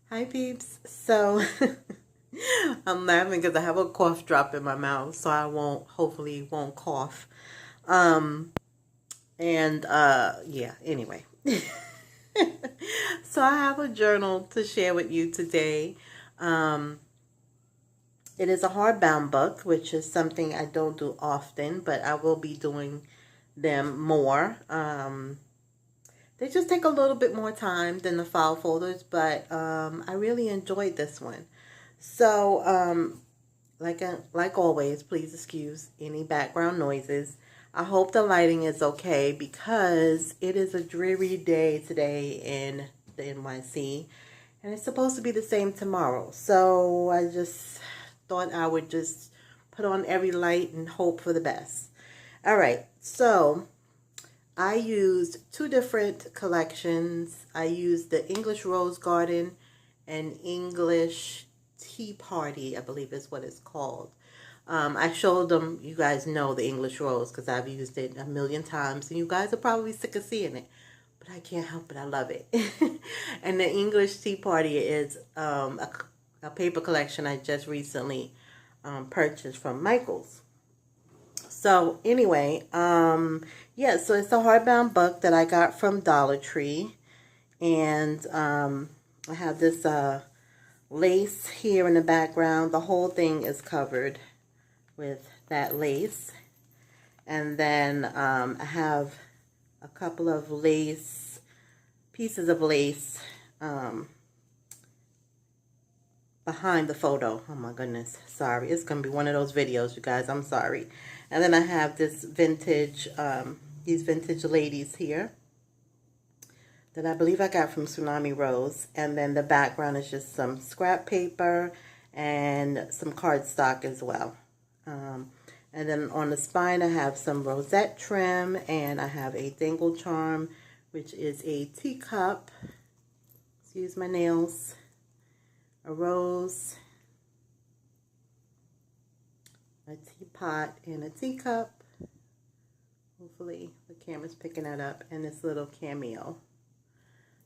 Hi peeps. So I'm laughing because I have a cough drop in my mouth, so I hopefully won't cough. Um yeah, anyway. So I have a journal to share with you today. Um it is a hardbound book, which is something I don't do often, but I will be doing them more. They just take a little bit more time than the file folders, but I really enjoyed this one. So, like always, please excuse any background noises. I hope the lighting is okay because it is a dreary day today in the NYC, and it's supposed to be the same tomorrow. So I just thought I would just put on every light and hope for the best. All right, so I used two different collections. I used the English Rose Garden and English Tea Party, I believe is what it's called. I showed them, you guys know the English Rose because I've used it a million times and you guys are probably sick of seeing it. But I can't help it, I love it. And the English Tea Party is a paper collection I just recently purchased from Michael's. So anyway, yeah, so it's a hardbound book that I got from Dollar Tree. And I have this lace here in the background. The whole thing is covered with that lace. And then I have a couple of pieces of lace behind the photo. Oh my goodness, sorry. It's going to be one of those videos, you guys. I'm sorry. And then I have this vintage, these vintage ladies here that I believe I got from Tsunami Rose. And then the background is just some scrap paper and some cardstock as well. And then on the spine I have some rosette trim, and I have a dangle charm, which is a teacup. Excuse my nails. A rose, a teapot, and a teacup. Hopefully the camera's picking that up, and this little cameo.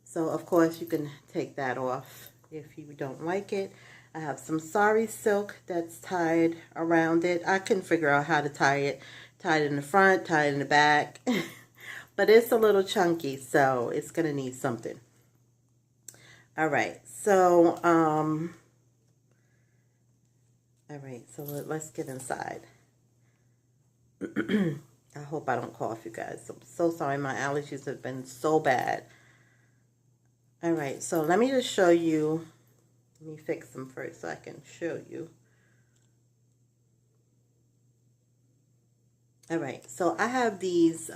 So of course you can take that off if you don't like it. I have some sari silk that's tied around it. I couldn't figure out how to tie it. Tied it in the front, tied it in the back. But it's a little chunky, so it's gonna need something. All right, so let's get inside. I hope I don't cough, you guys. I'm so sorry. My allergies have been so bad. All right, so let me just show you. Let me fix them first so I can show you. All right, so I have these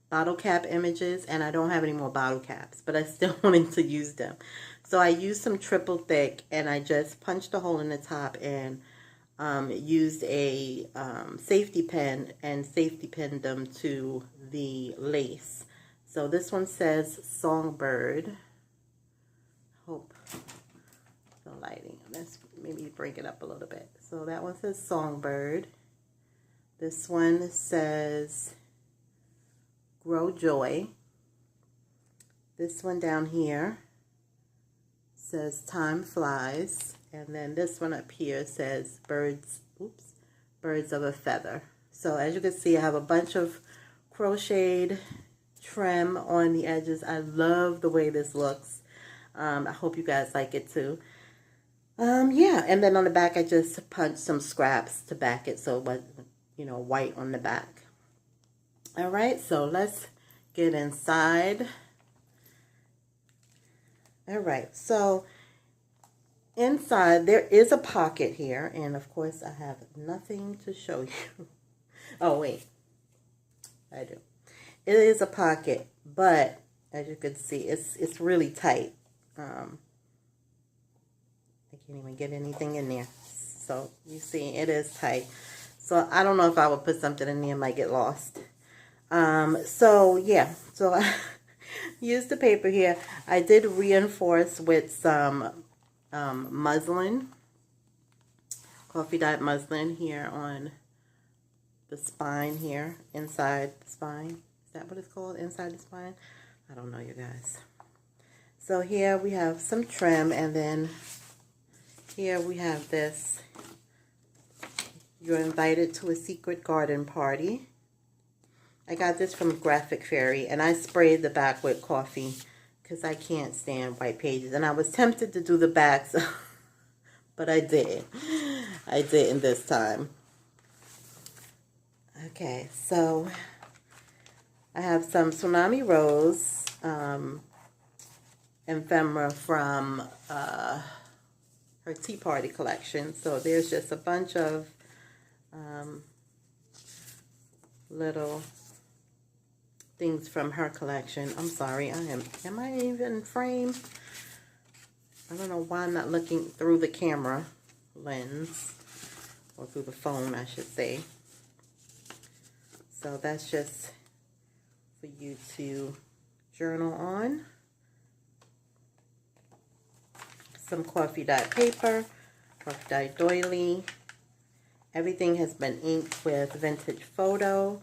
bottle cap images, and I don't have any more bottle caps, but I still wanted to use them. So I used some triple thick, and I just punched a hole in the top and used a safety pin and safety pinned them to the lace. So this one says Songbird. Hope the lighting. Let's maybe break it up a little bit. So that one says Songbird. This one says Grow Joy. This one down here says Time Flies. And then this one up here says Birds of a Feather. So as you can see, I have a bunch of crocheted trim on the edges. I love the way this looks. I hope you guys like it too. Yeah, and then on the back I just punched some scraps to back it so it was, white on the back. All right, so let's get inside. All right, so inside there is a pocket here, and of course I have nothing to show you. Oh wait, I do. It is a pocket, but as you can see, it's really tight. I can't even get anything in there. So you see, it is tight. So I don't know if I would put something in there, it might get lost. So yeah, so I used the paper here. I did reinforce with some muslin, coffee dye muslin here on the spine here, inside the spine. Is that what it's called? Inside the spine? I don't know, you guys. So here we have some trim, and then here we have this. You're invited to a secret garden party. I got this from Graphic Fairy, and I sprayed the back with coffee because I can't stand white pages. And I was tempted to do the backs, but I didn't. I didn't this time. Okay, so I have some Tsunami Rose ephemera from her Tea Party collection. So there's just a bunch of little things from her collection. I'm sorry, am I even framed? I don't know why I'm not looking through the camera lens, or through the phone, I should say. So that's just for you to journal on. Some coffee dye paper, coffee dye doily. Everything has been inked with Vintage Photo.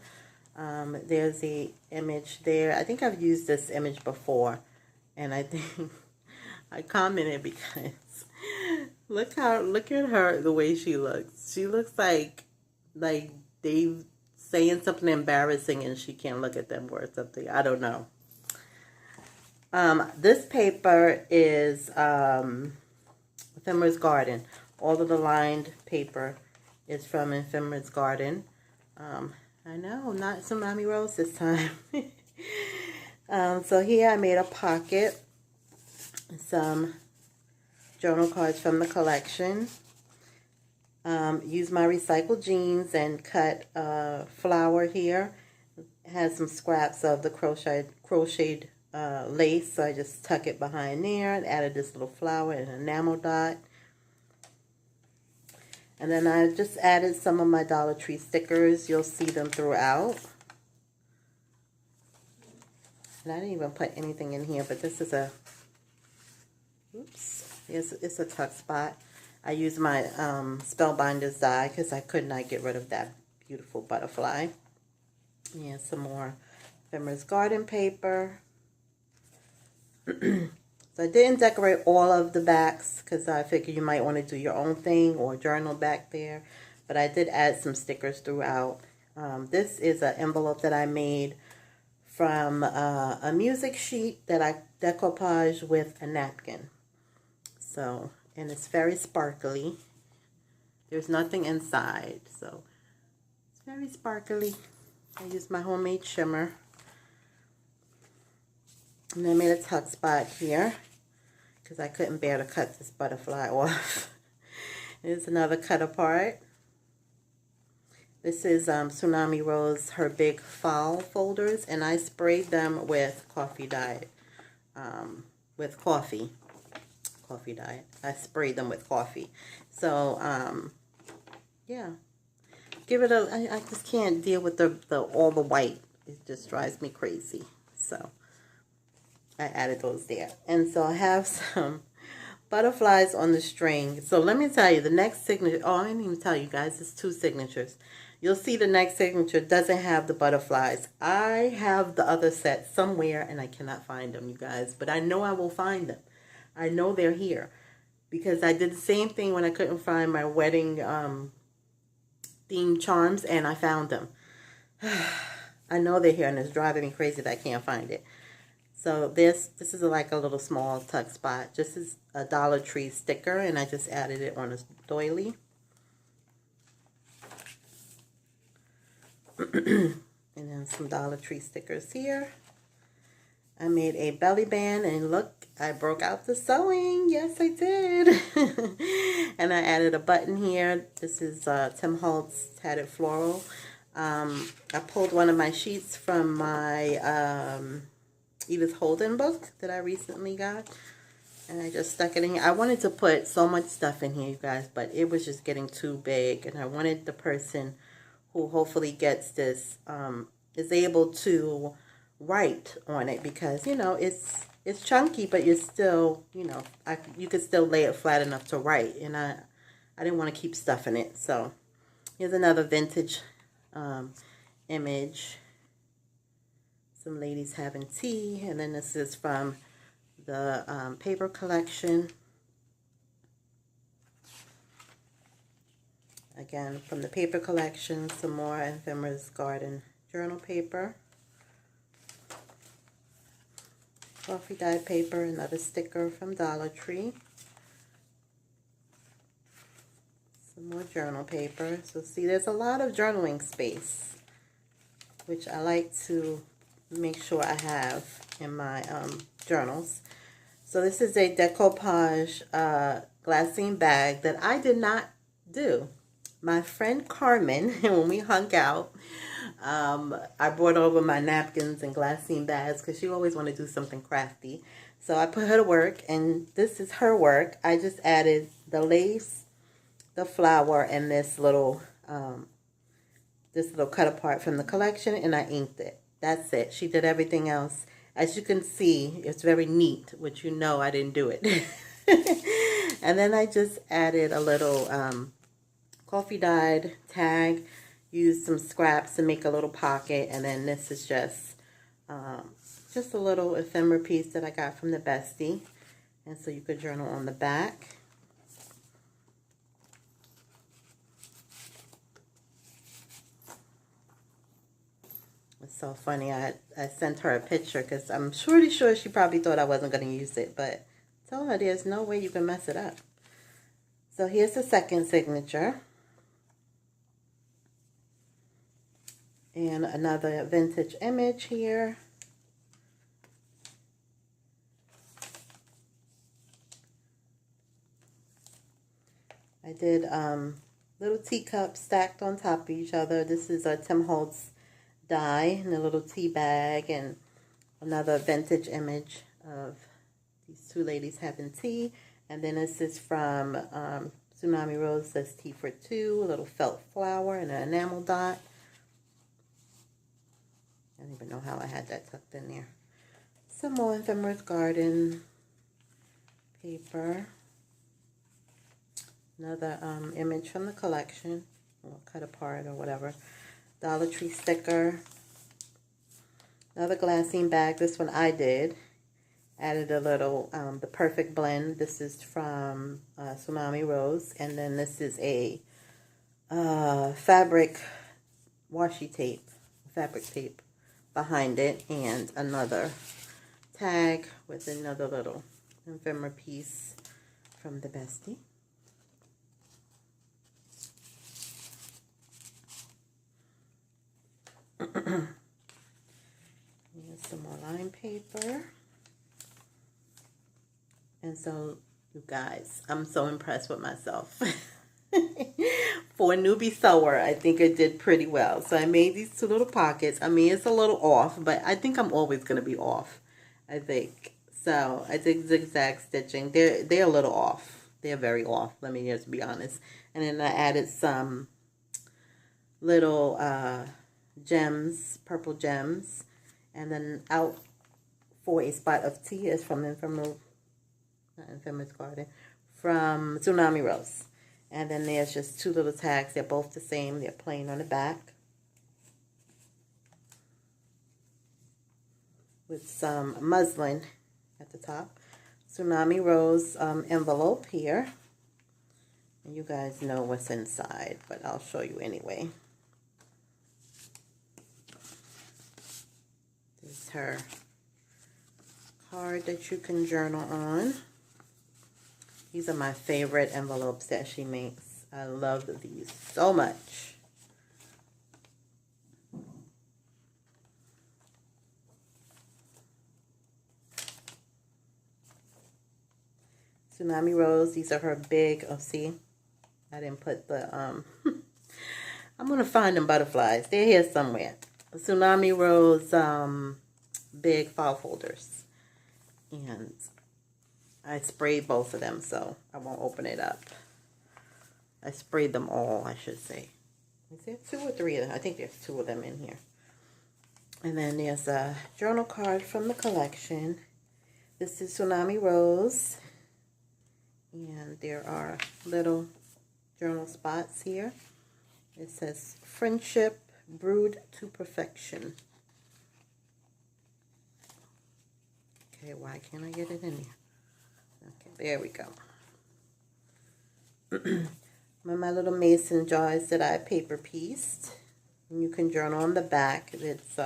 There's the image there. I think I've used this image before, and I think I commented because look at her, the way she looks. She looks like they saying something embarrassing and she can't look at them or something. I don't know. This paper is Ephemera's Garden. All of the lined paper is from Ephemera's Garden. I know, not Tsunami Rose this time. So here I made a pocket, some journal cards from the collection. Use my recycled jeans and cut flower here. It has some scraps of the crocheted lace, so I just tuck it behind there and added this little flower and an enamel dot. And then I just added some of my Dollar Tree stickers. You'll see them throughout. And I didn't even put anything in here, but this is a, oops, it's a tuck spot. I used my Spellbinder's die because I could not get rid of that beautiful butterfly. And some more Ephemera's Garden paper. So I didn't decorate all of the backs because I figured you might want to do your own thing or journal back there. But I did add some stickers throughout. This is an envelope that I made from a music sheet that I decoupaged with a napkin. So, and it's very sparkly. There's nothing inside, so it's very sparkly. I used my homemade shimmer. And I made a tuck spot here because I couldn't bear to cut this butterfly off. Here's another cut apart. This is Tsunami Rose, her big fall folders, and I sprayed them with coffee dye, with coffee dye. I sprayed them with coffee. So, yeah. Give it a, I just can't deal with all the white. It just drives me crazy. So, I added those there. And so I have some butterflies on the string. So let me tell you, the next signature, oh, I didn't even tell you guys, it's 2 signatures. You'll see the next signature doesn't have the butterflies. I have the other set somewhere and I cannot find them, you guys. But I know I will find them. I know they're here. Because I did the same thing when I couldn't find my wedding theme charms, and I found them. I know they're here and it's driving me crazy that I can't find it. So this is like a little small tuck spot. This is a Dollar Tree sticker, and I just added it on a doily. And then some Dollar Tree stickers here. I made a belly band, and look, I broke out the sewing. Yes, I did. And I added a button here. This is Tim Holtz Tatted Floral. I pulled one of my sheets from my Edith Holden book that I recently got, and I just stuck it in here. I wanted to put so much stuff in here, you guys, but it was just getting too big, and I wanted the person who hopefully gets this is able to write on it, because, you know, it's chunky, but you're still, you know, you could still lay it flat enough to write, and I didn't want to keep stuff in it. So here's another vintage image. Some ladies having tea, and then this is from the paper collection. Again, from the paper collection, some more Ephemeris Garden journal paper. Coffee dyed paper, another sticker from Dollar Tree. Some more journal paper. So see, there's a lot of journaling space, which I like to make sure I have in my journals. So this is a decoupage glassine bag that I did not do. My friend Carmen, when we hung out, I brought over my napkins and glassine bags because she always wanted to do something crafty. So I put her to work, and this is her work. I just added the lace, the flower, and this little cut apart from the collection, and I inked it. That's it. She did everything else. As you can see, it's very neat, which you know I didn't do it. And then I just added a little coffee dyed tag, used some scraps to make a little pocket, and then this is just a little ephemera piece that I got from the bestie, and so you could journal on the back. It's so funny. I sent her a picture because I'm pretty sure she probably thought I wasn't going to use it, but I told her there's no way you can mess it up. So here's the second signature. And another vintage image here. I did little teacups stacked on top of each other. This is a Tim Holtz die in a little tea bag, and another vintage image of these two ladies having tea. And then this is from Tsunami Rose, says tea for two, a little felt flower and an enamel dot. I don't even know how I had that tucked in there. Some more Ephemeris Garden paper. Another image from the collection, or cut apart or whatever. Dollar Tree sticker. Another glassine bag. This one I did. Added a little, the Perfect Blend. This is from Tsunami Rose. And then this is a fabric washi tape, fabric tape behind it, and another tag with another little ephemera piece from the bestie. Here's some more line paper. And so, you guys, I'm so impressed with myself. For a newbie sewer, I think I did pretty well. So I made these two little pockets. I mean, it's a little off, but I think I'm always going to be off, I think. So I did zigzag stitching. They're a little off. They're very off, let me just be honest. And then I added some little gems, purple gems. And then out for a spot of tea is from Ephemeris Garden, from Tsunami Rose. And then there's just two little tags. They're both the same. They're plain on the back, with some muslin at the top. Tsunami Rose envelope here. And you guys know what's inside, but I'll show you anyway. This is her card that you can journal on. These are my favorite envelopes that she makes. I love these so much. Tsunami Rose, these are her big, oh see, I didn't put the, I'm going to find them butterflies. They're here somewhere. Tsunami Rose big file folders. And I sprayed both of them, so I won't open it up. I sprayed them all, I should say. Is there 2 or 3 of them? I think there's 2 of them in here. And then there's a journal card from the collection. This is Tsunami Rose. And there are little journal spots here. It says, Friendship Brewed to Perfection. Okay, why can't I get it in there? Okay, there we go. My little mason jars that I paper pieced. And you can journal on the back. It's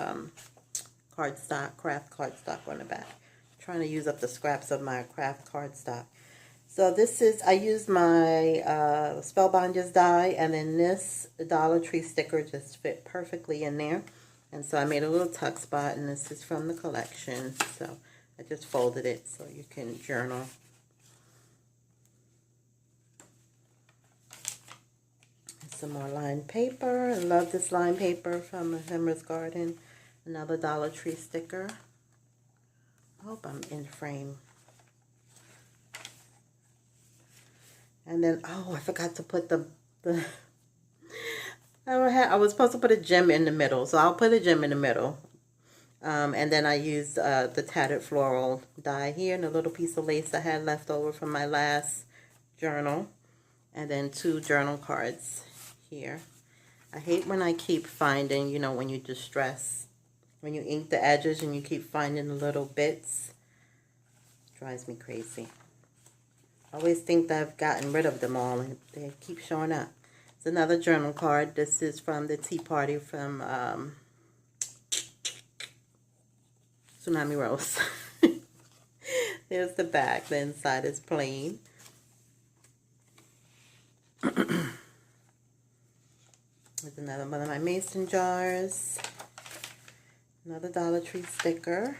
cardstock, craft cardstock on the back. I'm trying to use up the scraps of my craft cardstock. So this is, I used my Spellbinders die, and then this Dollar Tree sticker just fit perfectly in there. And so I made a little tuck spot, and this is from the collection. So I just folded it so you can journal. Some more lined paper. I love this lined paper from Hemmer's Garden. Another Dollar Tree sticker. I hope I'm in frame. And then, oh, I forgot to put the I was supposed to put a gem in the middle, so I'll put a gem in the middle. And then I used the tattered floral die here and a little piece of lace I had left over from my last journal. And then 2 journal cards here. I hate when I keep finding, you know, when you distress, when you ink the edges and you keep finding the little bits. It drives me crazy. I always think that I've gotten rid of them all, and they keep showing up. It's another journal card. This is from the tea party from Tsunami Rose. There's the back. The inside is plain. There's another one of my mason jars. Another Dollar Tree sticker.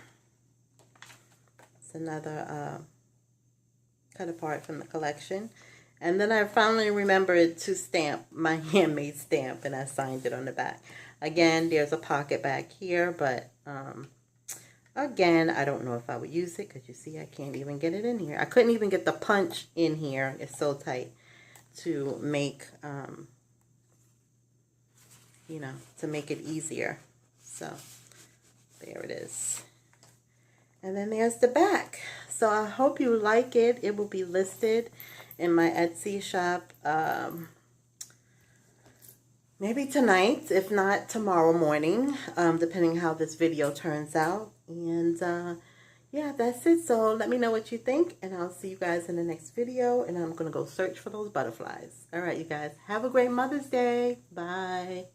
It's another cut apart from the collection. And then I finally remembered to stamp my handmade stamp, and I signed it on the back. Again, there's a pocket back here, but again, I don't know if I would use it because you see I can't even get it in here. I couldn't even get the punch in here. It's so tight to make, you know, to make it easier. So there it is. And then there's the back. So I hope you like it. It will be listed in my Etsy shop maybe tonight, if not tomorrow morning, depending how this video turns out. And yeah, that's it. So let me know what you think, and I'll see you guys in the next video. And I'm going to go search for those butterflies. All right, you guys. Have a great Mother's Day. Bye.